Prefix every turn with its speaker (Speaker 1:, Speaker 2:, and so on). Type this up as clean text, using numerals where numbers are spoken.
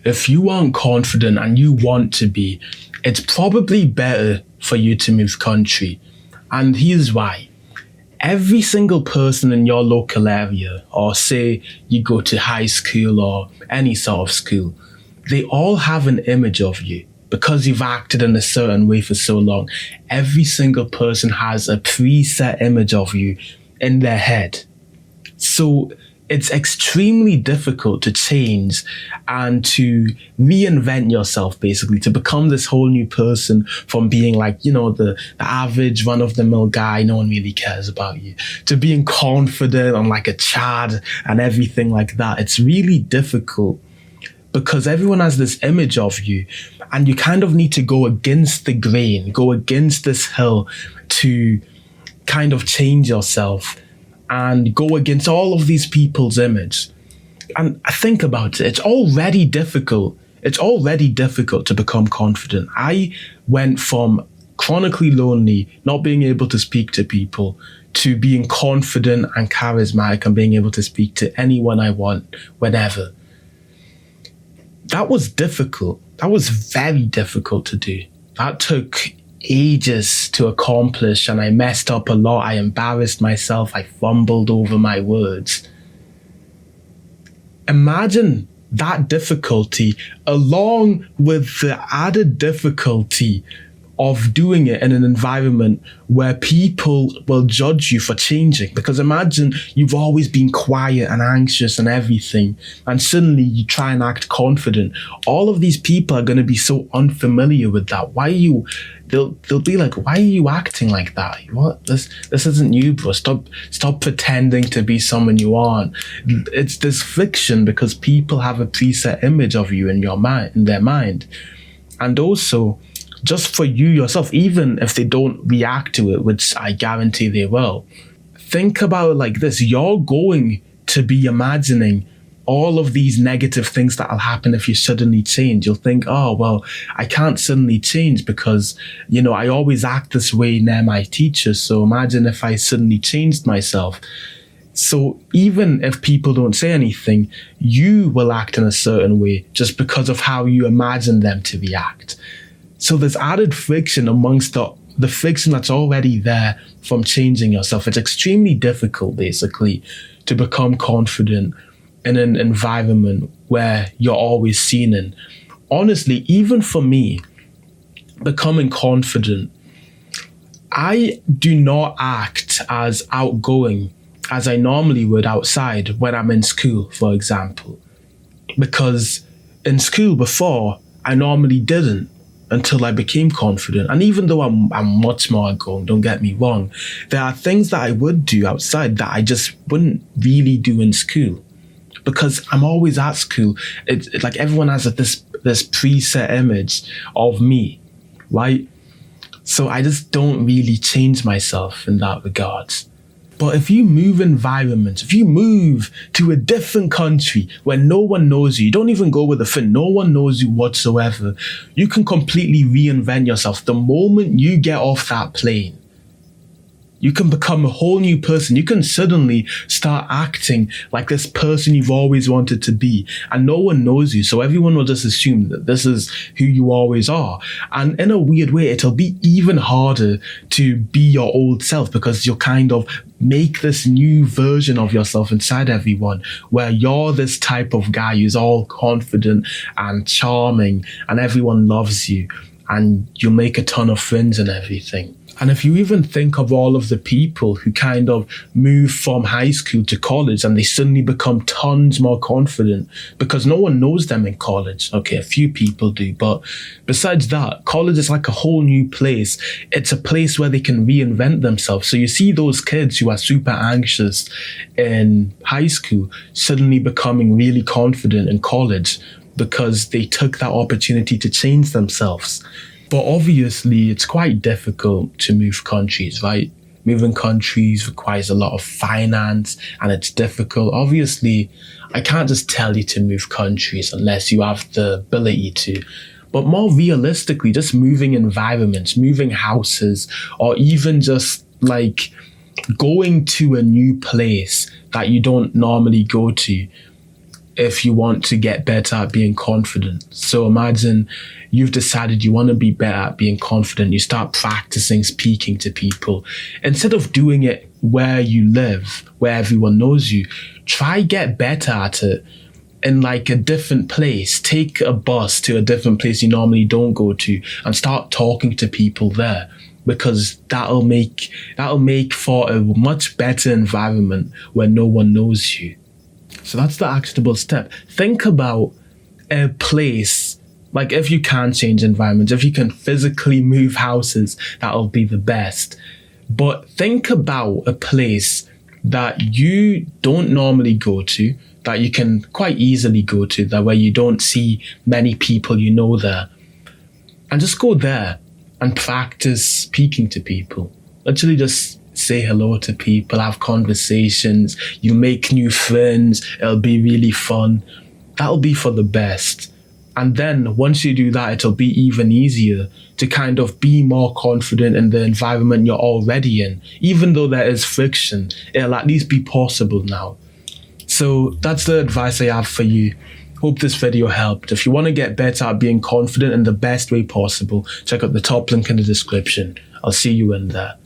Speaker 1: if you aren't confident and you want to be, it's probably better for you to move country. And here's why. Every single person in your local area, or say you go to high school or any sort of school, they all have an image of you because you've acted in a certain way for so long. Every single person has a preset image of you in their head. So it's extremely difficult to change and to reinvent yourself, basically, to become this whole new person from being like, the average run-of-the-mill guy, no one really cares about you, to being confident and like a Chad and everything like that. It's really difficult because everyone has this image of you and you kind of need to go against the grain, go against this hill to kind of change yourself and go against all of these people's image. And I think about it, it's already difficult. It's already difficult to become confident. I went from chronically lonely, not being able to speak to people, to being confident and charismatic and being able to speak to anyone I want, whenever. That was difficult. That was very difficult to do. That took ages to accomplish, and I messed up a lot. I embarrassed myself. I fumbled over my words. Imagine that difficulty along with the added difficulty of doing it in an environment where people will judge you for changing. Because imagine you've always been quiet and anxious and everything, and suddenly you try and act confident. All of these people are going to be so unfamiliar with that. They'll be like, why are you acting like that? What? This isn't you, bro. Stop pretending to be someone you aren't. It's this friction because people have a preset image of you in their mind. And also, just for you yourself, even if they don't react to it, which I guarantee they will, think about it like this. You're going to be imagining all of these negative things that'll happen if you suddenly change. You'll think, oh, well, I can't suddenly change because, I always act this way near my teachers. So imagine if I suddenly changed myself. So even if people don't say anything, you will act in a certain way just because of how you imagine them to react. So there's added friction amongst the friction that's already there from changing yourself. It's extremely difficult, basically, to become confident in an environment where you're always seen in. Honestly, even for me, becoming confident, I do not act as outgoing as I normally would outside when I'm in school, for example. Because in school before, I normally didn't until I became confident. And even though I'm much more outgoing, don't get me wrong, there are things that I would do outside that I just wouldn't really do in school. Because I'm always at school. It's like everyone has this preset image of me, right? So I just don't really change myself in that regard. But if you move environments, if you move to a different country where no one knows you, you don't even go with a friend, no one knows you whatsoever, you can completely reinvent yourself. The moment you get off that plane, you can become a whole new person. You can suddenly start acting like this person you've always wanted to be, and no one knows you. So everyone will just assume that this is who you always are. And in a weird way, it'll be even harder to be your old self because you'll kind of make this new version of yourself inside everyone where you're this type of guy who's all confident and charming and everyone loves you and you'll make a ton of friends and everything. And if you even think of all of the people who kind of move from high school to college and they suddenly become tons more confident because no one knows them in college. Okay, a few people do, but besides that, college is like a whole new place. It's a place where they can reinvent themselves. So you see those kids who are super anxious in high school suddenly becoming really confident in college because they took that opportunity to change themselves. But obviously, it's quite difficult to move countries, right? Moving countries requires a lot of finance and it's difficult. Obviously, I can't just tell you to move countries unless you have the ability to. But more realistically, just moving environments, moving houses, or even just like going to a new place that you don't normally go to if you want to get better at being confident. So imagine you've decided you want to be better at being confident. You start practicing speaking to people. Instead of doing it where you live, where everyone knows you, try get better at it in like a different place. Take a bus to a different place you normally don't go to and start talking to people there, because that'll make for a much better environment where no one knows you. So that's the actionable step. Think about a place, like if you can change environments, if you can physically move houses, that'll be the best. But think about a place that you don't normally go to, that you can quite easily go to, that where you don't see many people you know there. And just go there and practice speaking to people. Literally just say hello to people, have conversations, you make new friends, it'll be really fun. That'll be for the best. And then once you do that, it'll be even easier to kind of be more confident in the environment you're already in. Even though there is friction, it'll at least be possible now. So that's the advice I have for you. Hope this video helped. If you want to get better at being confident in the best way possible, check out the top link in the description. I'll see you in there.